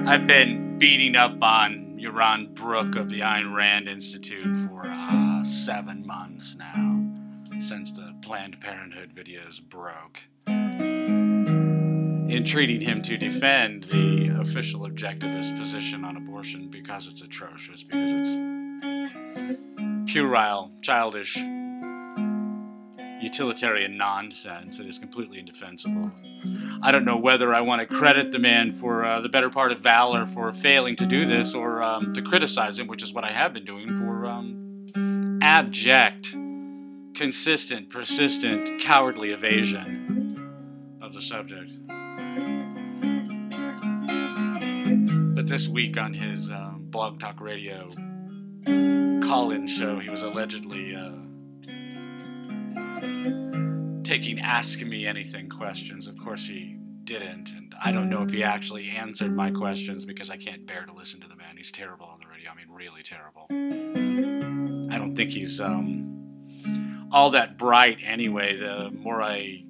I've been beating up on Yaron Brook of the Ayn Rand Institute for 7 months now, since the Planned Parenthood videos broke, entreating him to defend the official objectivist position on abortion because it's atrocious, because it's puerile, childish, utilitarian nonsense. It is completely indefensible. I don't know whether I want to credit the man for the better part of valor for failing to do this, or to criticize him, which is what I have been doing, for abject, consistent, persistent, cowardly evasion of the subject. But this week on his Blog Talk Radio call-in show, he was allegedly taking Ask Me Anything questions. Of course he didn't, and I don't know if he actually answered my questions, because I can't bear to listen to the man. He's terrible on the radio. I mean, really terrible. I don't think he's all that bright anyway. The more I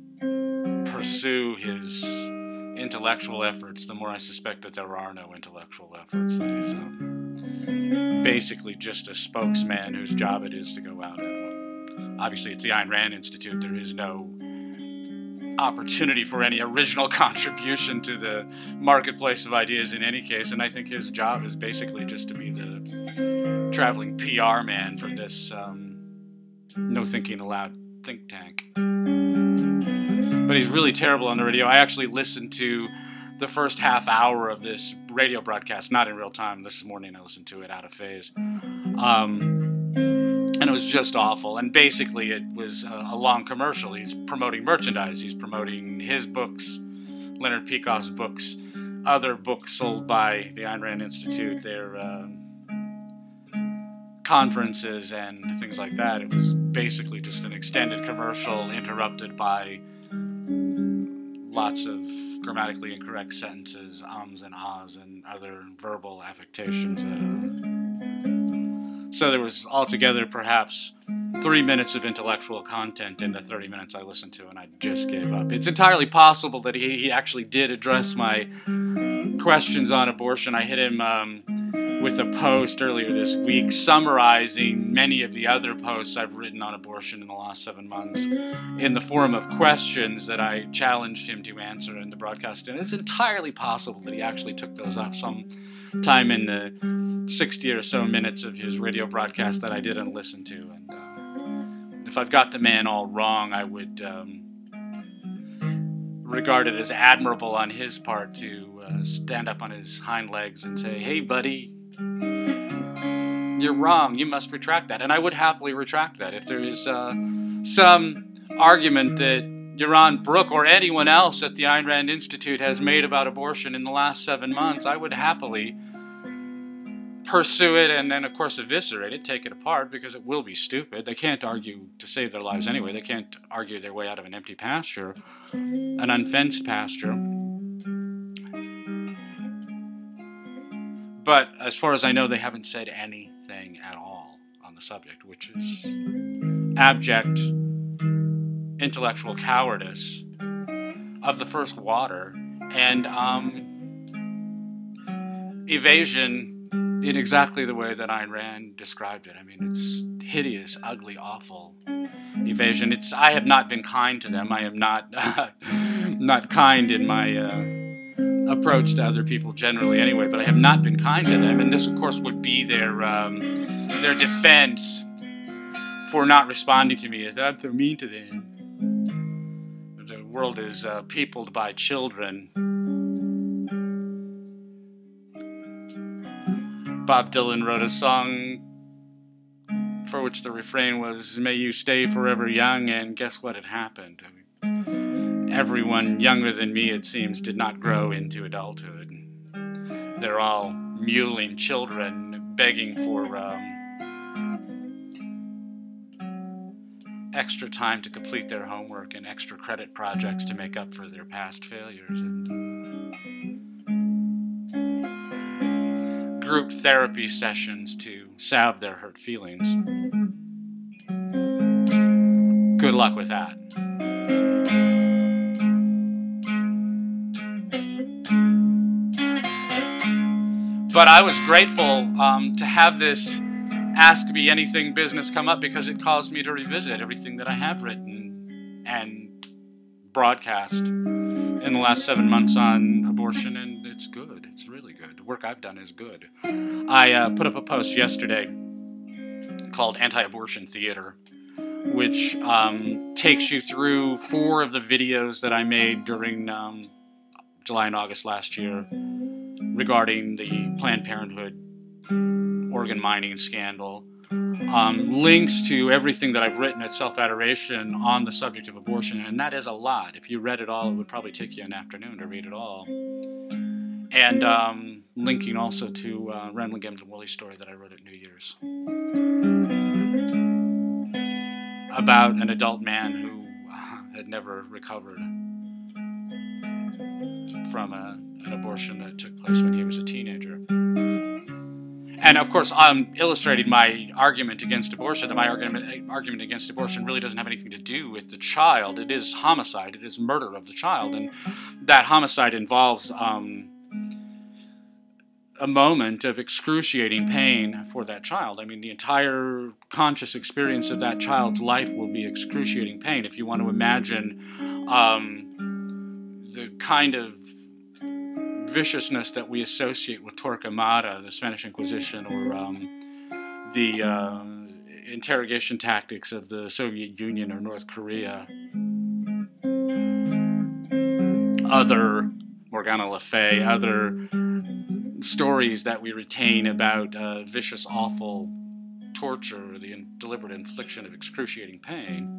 pursue his intellectual efforts, the more I suspect that there are no intellectual efforts. That he's basically just a spokesman whose job it is to go out and, obviously it's the Ayn Rand Institute. There is no opportunity for any original contribution to the marketplace of ideas in any case, and I think his job is basically just to be the traveling PR man for this No Thinking Aloud think tank. But he's really terrible on the radio. I actually listened to the first half hour of this radio broadcast, not in real time. This morning I listened to it out of phase. And it was just awful. And basically it was a long commercial. He's promoting merchandise. He's promoting his books, Leonard Peikoff's books, other books sold by the Ayn Rand Institute, their conferences and things like that. It was basically just an extended commercial interrupted by lots of grammatically incorrect sentences, ums and ahs, and other verbal affectations. So there was altogether perhaps 3 minutes of intellectual content in the 30 minutes I listened to, and I just gave up. It's entirely possible that he actually did address my questions on abortion. I hit him with a post earlier this week summarizing many of the other posts I've written on abortion in the last 7 months in the form of questions that I challenged him to answer in the broadcast. And it's entirely possible that he actually took those up sometime in the 60 or so minutes of his radio broadcast that I didn't listen to. And if I've got the man all wrong, I would regard it as admirable on his part to stand up on his hind legs and say, "Hey, buddy, you're wrong. You must retract that." And I would happily retract that. If there is some argument that Yaron Brook or anyone else at the Ayn Rand Institute has made about abortion in the last 7 months, I would happily pursue it and then, of course, eviscerate it, take it apart, because it will be stupid. They can't argue to save their lives anyway. They can't argue their way out of an empty pasture, an unfenced pasture. But as far as I know, they haven't said anything at all on the subject, which is abject intellectual cowardice of the first water, and evasion in exactly the way that Ayn Rand described it. I mean, it's hideous, ugly, awful evasion. I have not been kind to them. I am not not kind in my approach to other people generally anyway, but I have not been kind to them, and this, of course, would be their defense for not responding to me, is that I'm so mean to them. The world is peopled by children. Bob Dylan wrote a song for which the refrain was, "May you stay forever young," and guess what had happened? I mean, everyone younger than me, it seems, did not grow into adulthood. They're all mewling children, begging for extra time to complete their homework and extra credit projects to make up for their past failures, and group therapy sessions to salve their hurt feelings. Good luck with that. But I was grateful to have this Ask Me Anything business come up because it caused me to revisit everything that I have written and broadcast in the last 7 months on abortion, and it's good. It's really good. The work I've done is good. I put up a post yesterday called Anti-Abortion Theater, which takes you through 4 of the videos that I made during July and August last year regarding the Planned Parenthood organ mining scandal. Links to everything that I've written at Self-Adoration on the subject of abortion, and that is a lot. If you read it all, it would probably take you an afternoon to read it all. And linking also to Randall Gims and Willie's story that I wrote at New Year's about an adult man who had never recovered from an abortion that took place when he was a teenager. And of course, I'm illustrating my argument against abortion. That my argument against abortion really doesn't have anything to do with the child. It is homicide. It is murder of the child, and that homicide involves a moment of excruciating pain for that child. I mean, the entire conscious experience of that child's life will be excruciating pain. If you want to imagine the kind of viciousness that we associate with Torquemada, the Spanish Inquisition, or the interrogation tactics of the Soviet Union or North Korea. Other Morgana Le Fay, other stories that we retain about vicious, awful torture, the deliberate infliction of excruciating pain.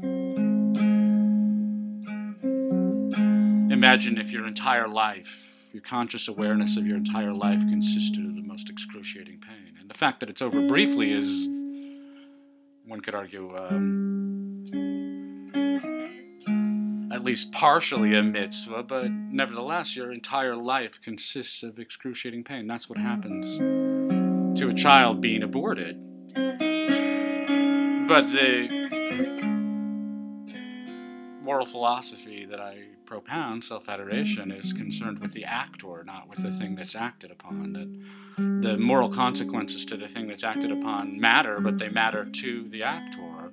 Imagine if your entire life, your conscious awareness of your entire life consisted of the most excruciating pain. And the fact that it's over briefly is, one could argue, at least partially a mitzvah, but nevertheless, your entire life consists of excruciating pain. That's what happens to a child being aborted. But the moral philosophy that I propound, self-adoration, is concerned with the actor, not with the thing that's acted upon. That the moral consequences to the thing that's acted upon matter, but they matter to the actor.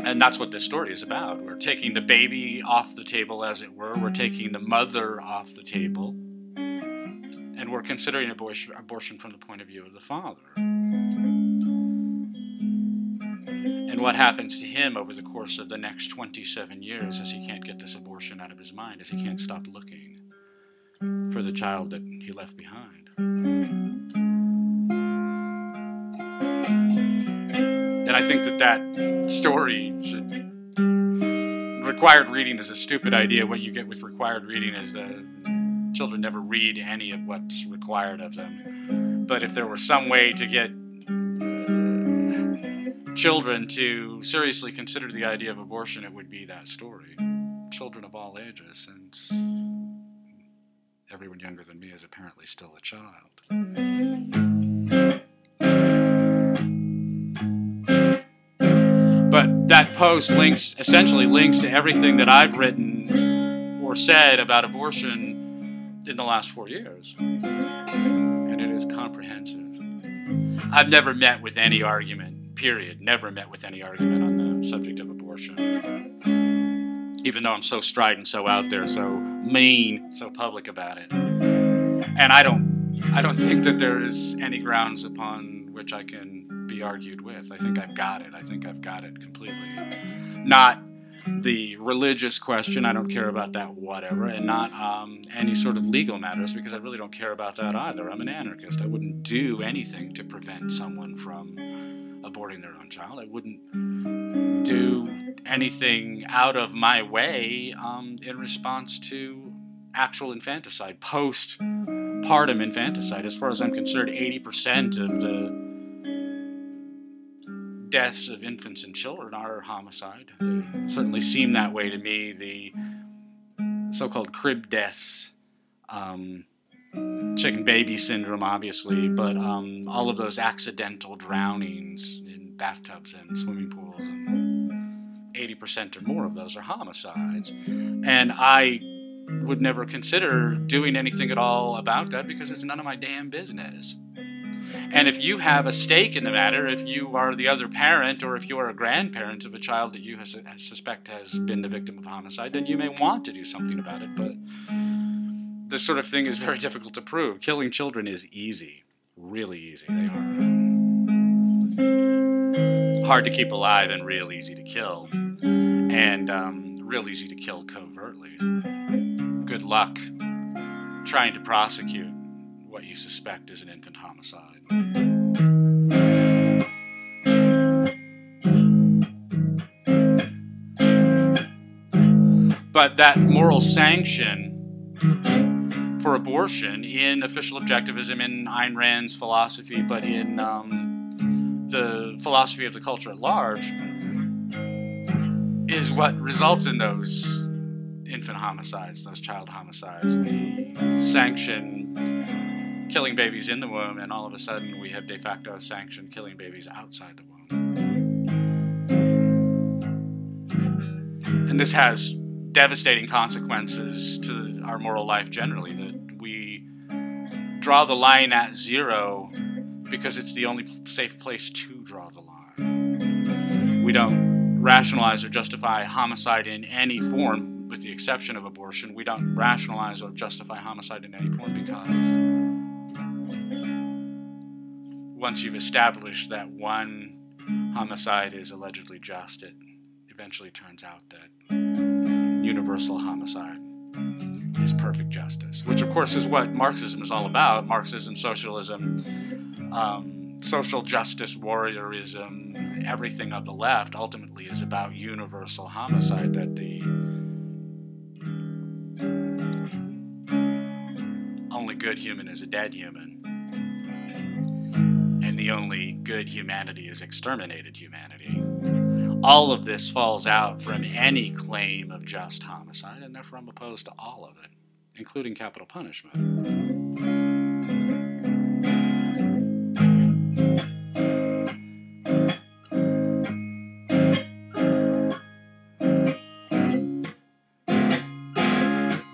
And that's what this story is about. We're taking the baby off the table, as it were. We're taking the mother off the table. And we're considering abortion from the point of view of the father. And what happens to him over the course of the next 27 years as he can't get this abortion out of his mind, as he can't stop looking for the child that he left behind. And I think that story should... Required reading is a stupid idea. What you get with required reading is that children never read any of what's required of them. But if there were some way to get children to seriously consider the idea of abortion, it would be that story. Children of all ages, and everyone younger than me is apparently still a child. But that post essentially links to everything that I've written or said about abortion in the last 4 years. And it is comprehensive. I've never met with any argument, period. Never met with any argument on the subject of abortion. Even though I'm so strident, so out there, so mean, so public about it. And I don't think that there is any grounds upon which I can be argued with. I think I've got it. I think I've got it completely. Not the religious question, I don't care about that, whatever, and not any sort of legal matters, because I really don't care about that either. I'm an anarchist. I wouldn't do anything to prevent someone from aborting their own child. I wouldn't do anything out of my way in response to actual infanticide, postpartum infanticide. As far as I'm concerned, 80% of the deaths of infants and children are homicide. They certainly seem that way to me. The so-called crib deaths, chicken baby syndrome, obviously, but all of those accidental drownings in bathtubs and swimming pools, and 80% or more of those are homicides. And I would never consider doing anything at all about that because it's none of my damn business. And if you have a stake in the matter, if you are the other parent or if you are a grandparent of a child that you suspect has been the victim of homicide, then you may want to do something about it. But this sort of thing is very difficult to prove. Killing children is easy, really easy. They are hard to keep alive and real easy to kill. And real easy to kill covertly. Good luck trying to prosecute what you suspect is an infant homicide. But that moral sanction for abortion in official objectivism, in Ayn Rand's philosophy, but in the philosophy of the culture at large, is what results in those infant homicides, those child homicides. We sanction killing babies in the womb, and all of a sudden we have de facto sanctioned killing babies outside the womb. And this has devastating consequences to our moral life generally, that we draw the line at zero because it's the only safe place to draw the line. We don't rationalize or justify homicide in any form, with the exception of abortion. We don't rationalize or justify homicide in any form because once you've established that one homicide is allegedly just, it eventually turns out that universal homicide is perfect justice, which of course is what Marxism is all about. Marxism, socialism, social justice warriorism, everything of the left ultimately is about universal homicide, that the only good human is a dead human, and the only good humanity is exterminated humanity. All of this falls out from any claim of just homicide, and therefore I'm opposed to all of it, including capital punishment.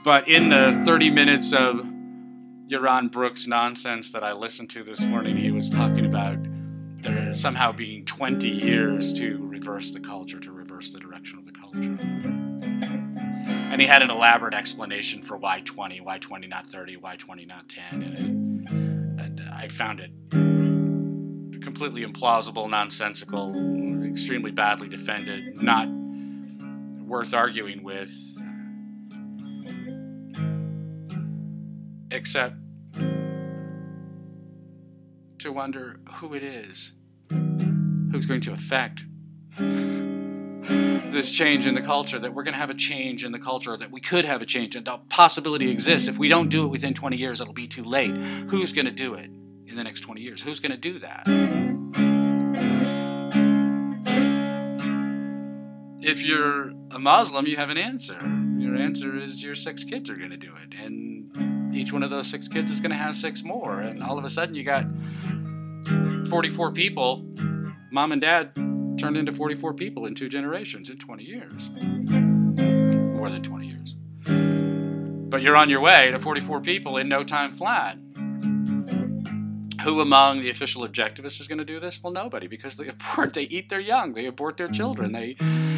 But in the 30 minutes of Yaron Brook's nonsense that I listened to this morning, he was talking about there somehow being 20 years to reverse the culture, to reverse the direction of the culture. And he had an elaborate explanation for why 20 not 30, why 20 not 10. And I found it completely implausible, nonsensical, extremely badly defended, not worth arguing with, except to wonder who it is who's going to affect this change in the culture, that we're going to have a change in the culture, that we could have a change, and the possibility exists. If we don't do it within 20 years, it'll be too late. Who's going to do it in the next 20 years? Who's going to do that? If you're a Muslim, you have an answer. Your answer is your 6 kids are going to do it, and each one of those 6 kids is going to have 6 more, and all of a sudden you got 44 people. Mom and dad turned into 44 people in 2 generations in 20 years. More than 20 years. But you're on your way to 44 people in no time flat. Who among the official objectivists is going to do this? Well, nobody, because they abort. They eat their young. They abort their children. They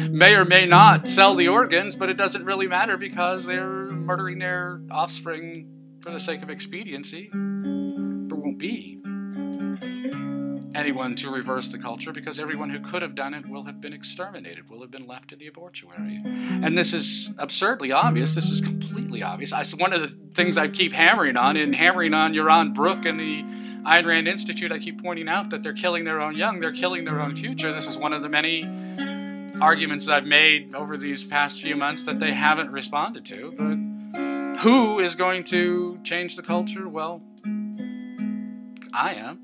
may or may not sell the organs, but it doesn't really matter because they're murdering their offspring for the sake of expediency. There won't be anyone to reverse the culture because everyone who could have done it will have been exterminated, will have been left in the abortuary. And this is absurdly obvious. This is completely obvious. One of the things I keep hammering on Yaron Brook and the Ayn Rand Institute, I keep pointing out that they're killing their own young, they're killing their own future. This is one of the many arguments that I've made over these past few months that they haven't responded to. But who is going to change the culture? Well, I am.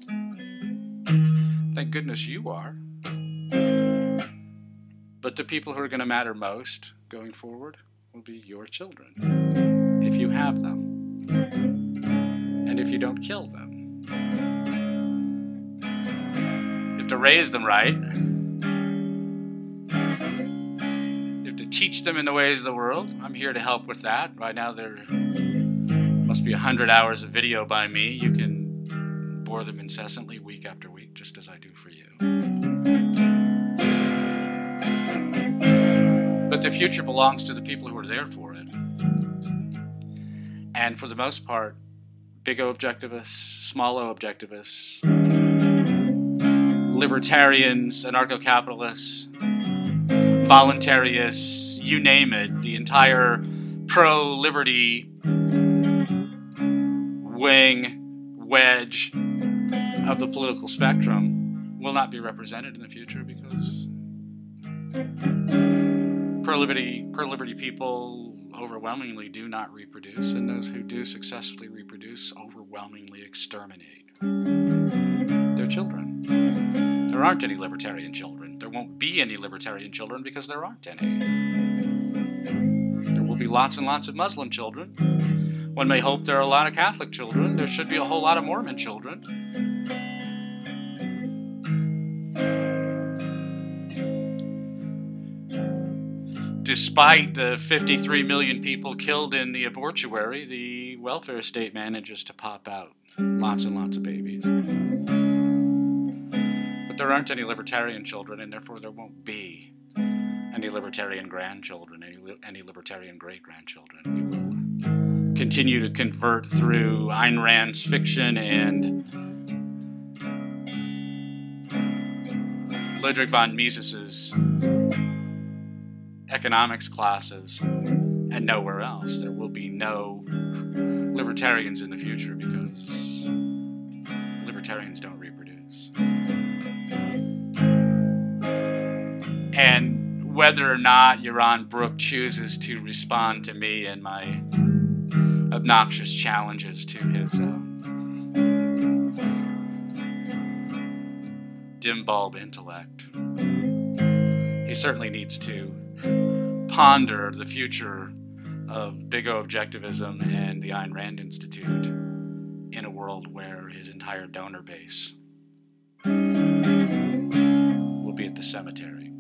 Thank goodness you are. But the people who are going to matter most going forward will be your children, if you have them, and if you don't kill them. You have to raise them right. You have to teach them in the ways of the world. I'm here to help with that. By now there must be 100 hours of video by me. You can bore them incessantly week after week, just as I do for you. But the future belongs to the people who are there for it. And for the most part, big O objectivists, small O objectivists, libertarians, anarcho-capitalists, voluntarists, you name it, the entire pro-liberty wing, wedge of the political spectrum will not be represented in the future because pro-liberty people overwhelmingly do not reproduce, and those who do successfully reproduce overwhelmingly exterminate their children. There aren't any libertarian children. There won't be any libertarian children because there aren't any. There will be lots and lots of Muslim children. One may hope there are a lot of Catholic children. There should be a whole lot of Mormon children. Despite the 53 million people killed in the abortuary, the welfare state manages to pop out lots and lots of babies. But there aren't any libertarian children, and therefore there won't be any libertarian grandchildren, any libertarian great-grandchildren. We will continue to convert through Ayn Rand's fiction and Ludwig von Mises's economics classes and nowhere else. There will be no libertarians in the future because libertarians don't reproduce. And whether or not Yaron Brook chooses to respond to me and my obnoxious challenges to his dim bulb intellect, he certainly needs to ponder the future of big O objectivism and the Ayn Rand Institute in a world where his entire donor base will be at the cemetery.